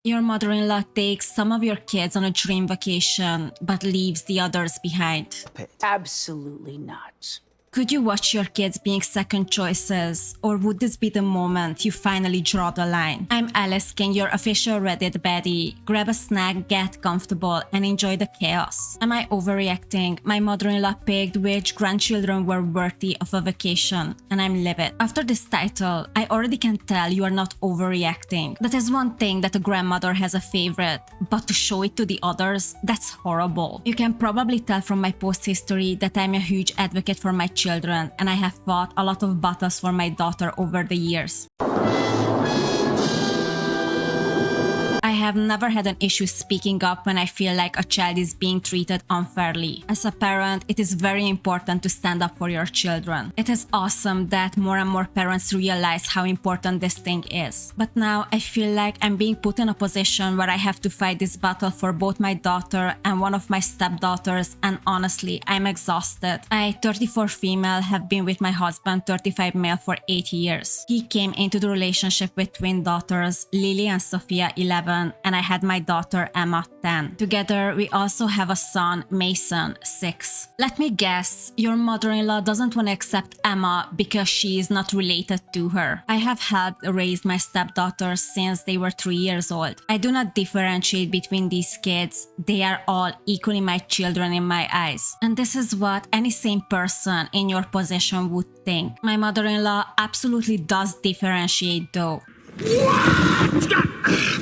Your mother-in-law takes some of your kids on a dream vacation, but leaves the others behind. Absolutely not. Could you watch your kids being second choices, or would this be the moment you finally draw the line? I'm Alice King, your official Reddit baddie. Grab a snack, get comfortable, and enjoy the chaos. Am I overreacting? My mother-in-law picked which grandchildren were worthy of a vacation, and I'm livid. After this title, I already can tell you are not overreacting. That is one thing that a grandmother has a favorite, but to show it to the others, that's horrible. You can probably tell from my post history that I'm a huge advocate for my children, and I have fought a lot of battles for my daughter over the years. I have never had an issue speaking up when I feel like a child is being treated unfairly. As a parent, it is very important to stand up for your children. It is awesome that more and more parents realize how important this thing is. But now I feel like I'm being put in a position where I have to fight this battle for both my daughter and one of my stepdaughters, and honestly, I'm exhausted. I, 34 female, have been with my husband, 35 male, for 8 years. He came into the relationship with twin daughters, Lily and Sophia, 11, and I had my daughter Emma, 10. Together, we also have a son, Mason, 6. Let me guess, your mother-in-law doesn't want to accept Emma because she is not related to her. I have helped raise my stepdaughters since they were 3 years old. I do not differentiate between these kids. They are all equally my children in my eyes. And this is what any sane person in your position would think. My mother-in-law absolutely does differentiate though.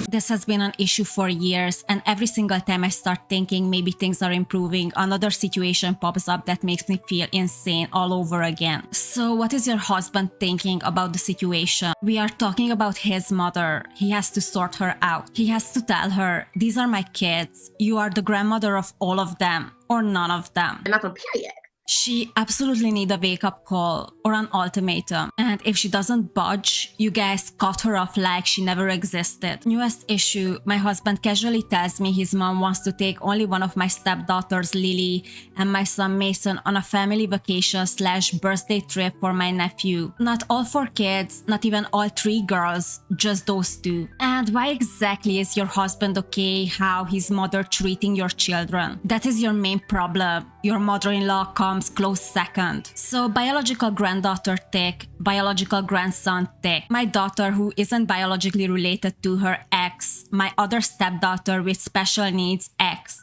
This has been an issue for years, and every single time I start thinking maybe things are improving, another situation pops up that makes me feel insane all over again. So what is your husband thinking about the situation? We are talking about his mother. He has to sort her out. He has to tell her, these are my kids. You are the grandmother of all of them, or none of them. Not on period. She absolutely needs a wake-up call or an ultimatum. And if she doesn't budge, you guys cut her off like she never existed. Newest issue, my husband casually tells me his mom wants to take only one of my stepdaughters, Lily, and my son Mason on a family vacation / birthday trip for my nephew. Not all 4 kids, not even all 3 girls, just those 2. And why exactly is your husband okay how his mother treating your children? That is your main problem. Your mother-in-law comes close second. So biological granddaughter tick, biological grandson tick. My daughter who isn't biologically related to her ex, my other stepdaughter with special needs X.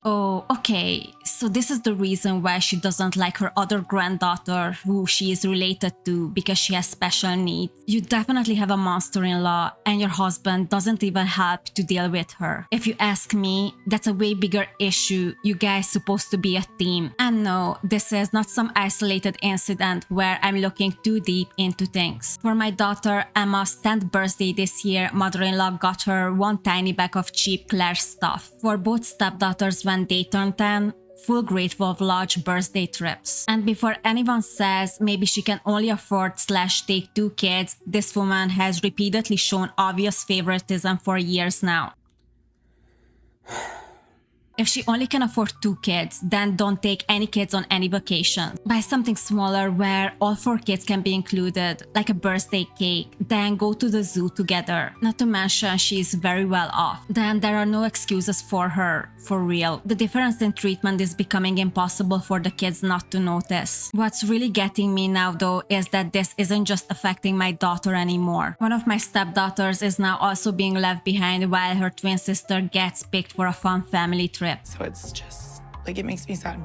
Oh, okay. So this is the reason why she doesn't like her other granddaughter who she is related to, because she has special needs. You definitely have a monster-in-law, and your husband doesn't even help to deal with her. If you ask me, that's a way bigger issue. You guys supposed to be a team. And no, this is not some isolated incident where I'm looking too deep into things. For my daughter Emma's 10th birthday this year, mother-in-law got her one tiny bag of cheap Claire stuff. For both stepdaughters when they turn 10, full grade full of large birthday trips. And before anyone says maybe she can only afford / take 2 kids, this woman has repeatedly shown obvious favoritism for years now. If she only can afford 2 kids, then don't take any kids on any vacation. Buy something smaller where all 4 kids can be included, like a birthday cake, then go to the zoo together. Not to mention she is very well off. Then there are no excuses for her, for real. The difference in treatment is becoming impossible for the kids not to notice. What's really getting me now though is that this isn't just affecting my daughter anymore. One of my stepdaughters is now also being left behind while her twin sister gets picked for a fun family trip. So it's just, like, it makes me sad.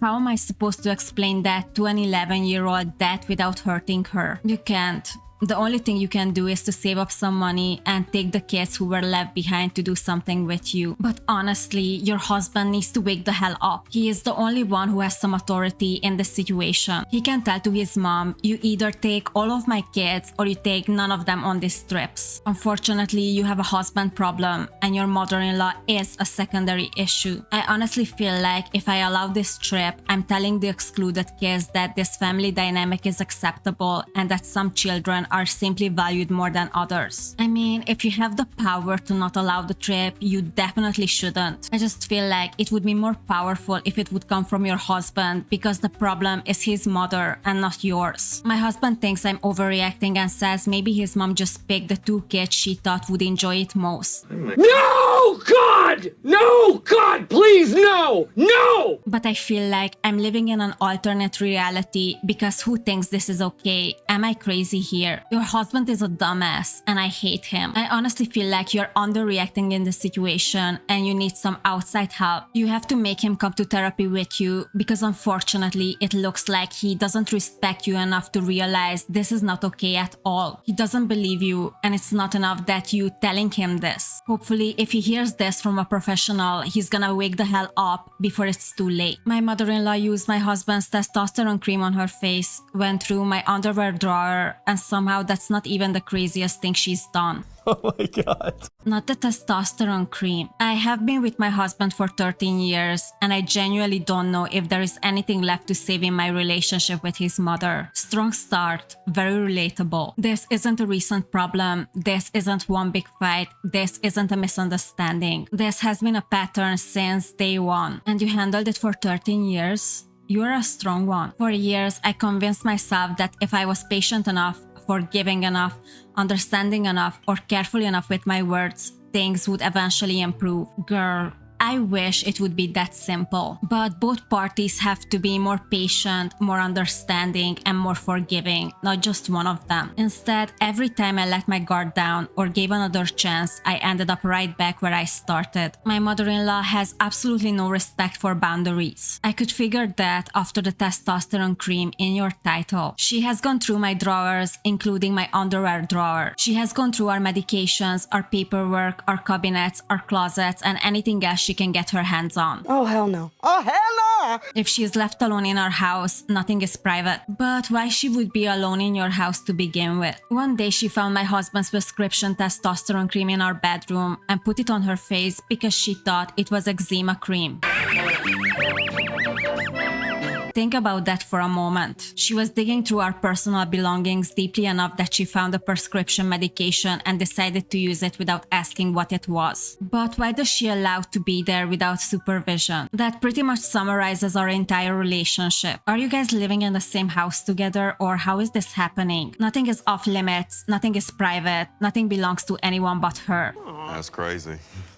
How am I supposed to explain that to an 11-year-old dad without hurting her? You can't. The only thing you can do is to save up some money and take the kids who were left behind to do something with you. But honestly, your husband needs to wake the hell up. He is the only one who has some authority in this situation. He can tell to his mom, you either take all of my kids or you take none of them on these trips. Unfortunately, you have a husband problem and your mother-in-law is a secondary issue. I honestly feel like if I allow this trip, I'm telling the excluded kids that this family dynamic is acceptable and that some children are simply valued more than others. I mean, if you have the power to not allow the trip, you definitely shouldn't. I just feel like it would be more powerful if it would come from your husband, because the problem is his mother and not yours. My husband thinks I'm overreacting and says maybe his mom just picked the two kids she thought would enjoy it most. No, God! No, God, please, no! No! But I feel like I'm living in an alternate reality, because who thinks this is okay? Am I crazy here? Your husband is a dumbass and I hate him. I honestly feel like you're underreacting in this situation and you need some outside help. You have to make him come to therapy with you, because unfortunately it looks like he doesn't respect you enough to realize this is not okay at all. He doesn't believe you, and it's not enough that you telling him this. Hopefully if he hears this from a professional, he's gonna wake the hell up before it's too late. My mother-in-law used my husband's testosterone cream on her face, went through my underwear drawer, and somehow that's not even the craziest thing she's done. Oh my God. Not the testosterone cream. I have been with my husband for 13 years and I genuinely don't know if there is anything left to save in my relationship with his mother. Strong start, very relatable. This isn't a recent problem. This isn't one big fight. This isn't a misunderstanding. This has been a pattern since day one. And you handled it for 13 years? You're a strong one. For years, I convinced myself that if I was patient enough, forgiving enough, understanding enough, or careful enough with my words, things would eventually improve. Girl, I wish it would be that simple. But both parties have to be more patient, more understanding, and more forgiving, not just one of them. Instead, every time I let my guard down or gave another chance, I ended up right back where I started. My mother-in-law has absolutely no respect for boundaries. I could figure that after the testosterone cream in your title. She has gone through my drawers, including my underwear drawer. She has gone through our medications, our paperwork, our cabinets, our closets, and anything else she can get her hands on. Oh, hell no. Oh, hell no! If she is left alone in our house, nothing is private. But why she would be alone in your house to begin with? One day she found my husband's prescription testosterone cream in our bedroom and put it on her face because she thought it was eczema cream. Think about that for a moment. She was digging through our personal belongings deeply enough that she found a prescription medication and decided to use it without asking what it was. But why does she allow it to be there without supervision? That pretty much summarizes our entire relationship. Are you guys living in the same house together, or how is this happening? Nothing is off limits, nothing is private, nothing belongs to anyone but her. That's crazy.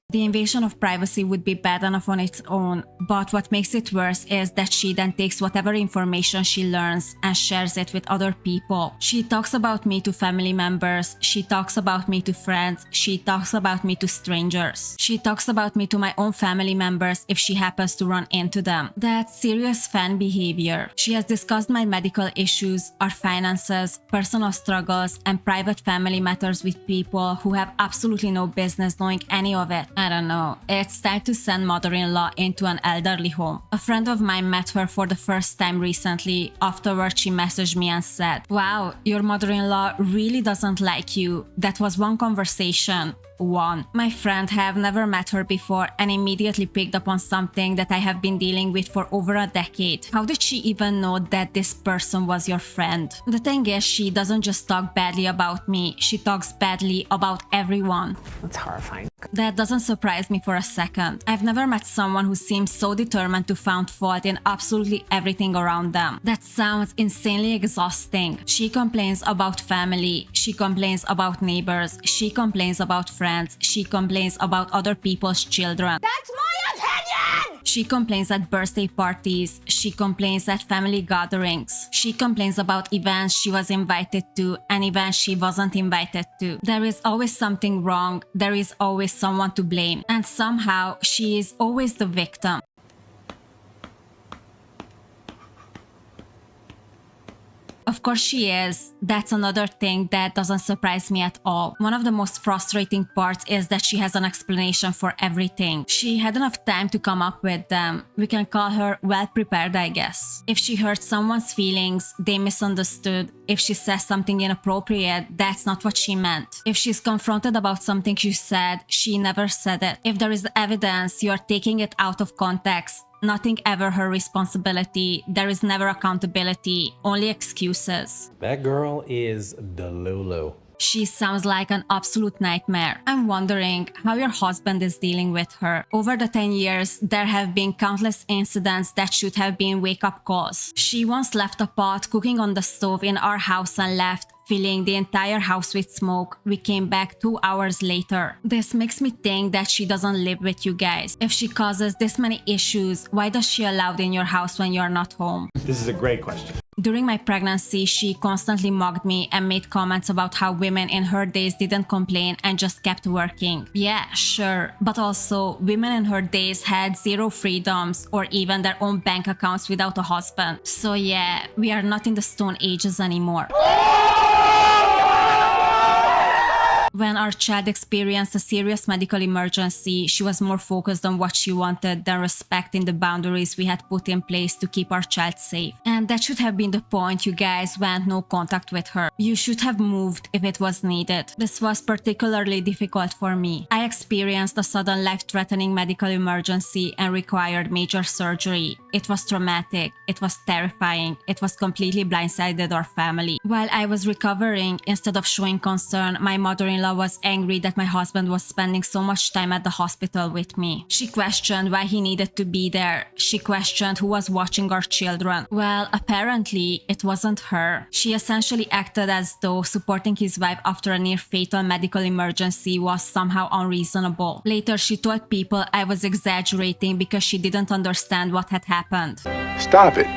The invasion of privacy would be bad enough on its own, but what makes it worse is that she then takes whatever information she learns and shares it with other people. She talks about me to family members, she talks about me to friends, she talks about me to strangers. She talks about me to my own family members if she happens to run into them. That's serious fan behavior. She has discussed my medical issues, our finances, personal struggles, and private family matters with people who have absolutely no business knowing any of it. I don't know. It's time to send mother-in-law into an elderly home. A friend of mine met her for the first time recently. Afterwards, she messaged me and said, "Wow, your mother-in-law really doesn't like you. That was one conversation." One. My friend have never met her before and immediately picked up on something that I have been dealing with for over a decade. How did she even know that this person was your friend? The thing is, she doesn't just talk badly about me, she talks badly about everyone. That's horrifying. That doesn't surprise me for a second. I've never met someone who seems so determined to find fault in absolutely everything around them. That sounds insanely exhausting. She complains about family, she complains about neighbors, she complains about friends, she complains about other people's children. That's my opinion! She complains at birthday parties, she complains at family gatherings, she complains about events she was invited to and events she wasn't invited to. There is always something wrong, there is always someone to blame, and somehow she is always the victim. Of course she is. That's another thing that doesn't surprise me at all. One of the most frustrating parts is that she has an explanation for everything. She had enough time to come up with them. We can call her well prepared, I guess. If she hurt someone's feelings, they misunderstood. If she says something inappropriate, that's not what she meant. If she's confronted about something she said, she never said it. If there is evidence, you're taking it out of context. Nothing ever her responsibility. There is never accountability, only excuses. That girl is the Lulu. She sounds like an absolute nightmare. I'm wondering how your husband is dealing with her. Over the 10 years, there have been countless incidents that should have been wake-up calls. She once left a pot cooking on the stove in our house and left, filling the entire house with smoke. We came back 2 hours later. This makes me think that she doesn't live with you guys. If she causes this many issues, why does she allow it in your house when you're not home? This is a great question. During my pregnancy, she constantly mocked me and made comments about how women in her days didn't complain and just kept working. Yeah, sure, but also women in her days had zero freedoms or even their own bank accounts without a husband. So yeah, we are not in the Stone Ages anymore. When our child experienced a serious medical emergency, she was more focused on what she wanted than respecting the boundaries we had put in place to keep our child safe. And that should have been the point you guys went no contact with her. You should have moved if it was needed. This was particularly difficult for me. I experienced a sudden life-threatening medical emergency and required major surgery. It was traumatic. It was terrifying. It was completely blindsided our family. While I was recovering, instead of showing concern, my mother-in-law was angry that my husband was spending so much time at the hospital with me. She questioned why he needed to be there. She questioned who was watching our children. Well, apparently, it wasn't her. She essentially acted as though supporting his wife after a near-fatal medical emergency was somehow unreasonable. Later, she told people I was exaggerating because she didn't understand what had happened. Stop it.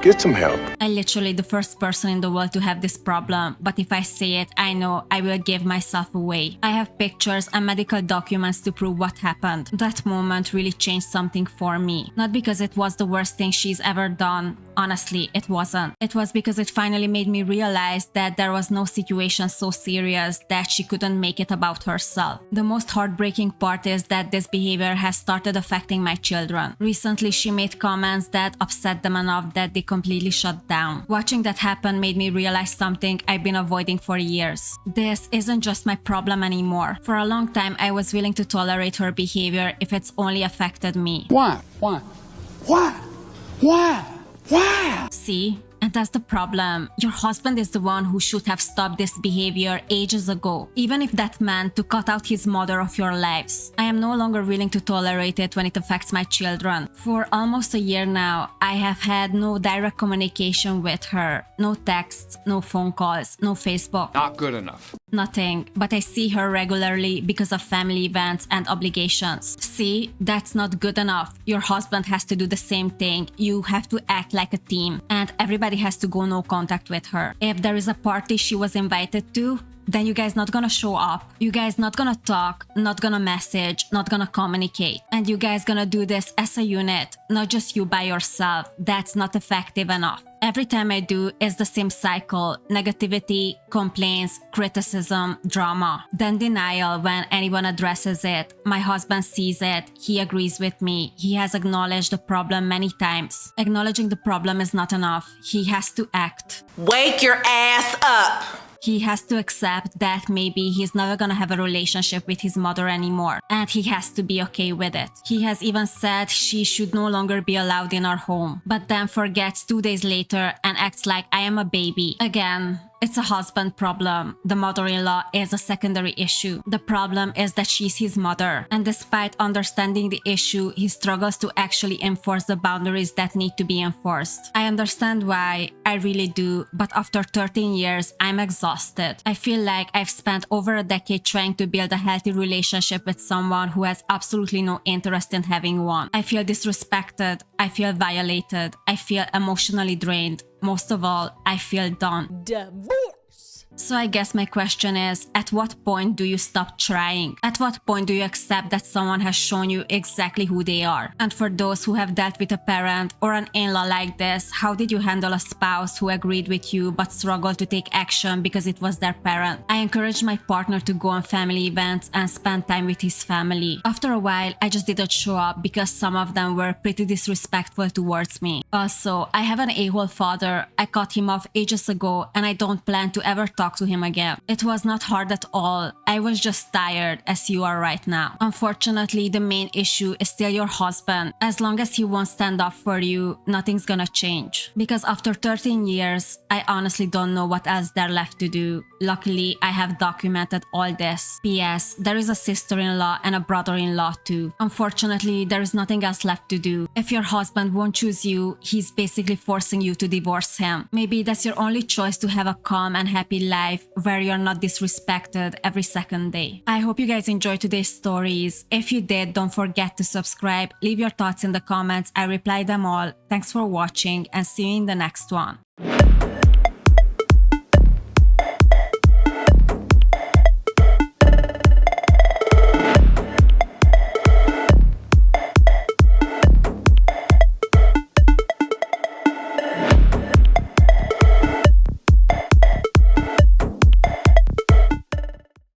Get some help. I'm literally the first person in the world to have this problem, but if I say it, I know I will give myself away. I have pictures and medical documents to prove what happened. That moment really changed something for me. Not because it was the worst thing she's ever done. Honestly, it wasn't. It was because it finally made me realize that there was no situation so serious that she couldn't make it about herself. The most heartbreaking part is that this behavior has started affecting my children. Recently, she made comments that upset them enough that they completely shut down. Watching that happen made me realize something I've been avoiding for years. This isn't just my problem anymore. For a long time, I was willing to tolerate her behavior if it's only affected me. Why? See? And that's the problem. Your husband is the one who should have stopped this behavior ages ago, even if that meant to cut out his mother of your lives. I am no longer willing to tolerate it when it affects my children. For almost a year now, I have had no direct communication with her. No texts, no phone calls, no Facebook. Not good enough. Nothing, but I see her regularly because of family events and obligations. See, that's not good enough. Your husband has to do the same thing. You have to act like a team, and everybody has to go no contact with her. If there is a party she was invited to, then you guys not gonna show up. You guys not gonna talk, not gonna message, not gonna communicate. And you guys gonna do this as a unit, not just you by yourself. That's not effective enough. Every time I do, it's the same cycle. Negativity, complaints, criticism, drama. Then denial when anyone addresses it. My husband sees it. He agrees with me. He has acknowledged the problem many times. Acknowledging the problem is not enough. He has to act. Wake your ass up! He has to accept that maybe he's never gonna have a relationship with his mother anymore, and he has to be okay with it. He has even said she should no longer be allowed in our home, but then forgets 2 days later and acts like I am a baby. Again, it's a husband problem. The mother-in-law is a secondary issue. The problem is that she's his mother. And despite understanding the issue, he struggles to actually enforce the boundaries that need to be enforced. I understand why, I really do, but after 13 years, I'm exhausted. I feel like I've spent over a decade trying to build a healthy relationship with someone who has absolutely no interest in having one. I feel disrespected. I feel violated. I feel emotionally drained. Most of all, I feel done. Divorce! So I guess my question is, at what point do you stop trying? At what point do you accept that someone has shown you exactly who they are? And for those who have dealt with a parent or an in-law like this, how did you handle a spouse who agreed with you but struggled to take action because it was their parent? I encouraged my partner to go on family events and spend time with his family. After a while, I just didn't show up because some of them were pretty disrespectful towards me. Also, I have an a-hole father. I cut him off ages ago and I don't plan to ever talk to him again. It was not hard at all. I was just tired, as you are right now. Unfortunately, the main issue is still your husband. As long as he won't stand up for you, nothing's gonna change. Because after 13 years, I honestly don't know what else there left to do. Luckily, I have documented all this. P.S. There is a sister-in-law and a brother-in-law too. Unfortunately, there is nothing else left to do. If your husband won't choose you, he's basically forcing you to divorce him. Maybe that's your only choice to have a calm and happy life where you're not disrespected every second day. I hope you guys enjoyed today's stories. If you did, don't forget to subscribe. Leave your thoughts in the comments. I reply them all. Thanks for watching and see you in the next one.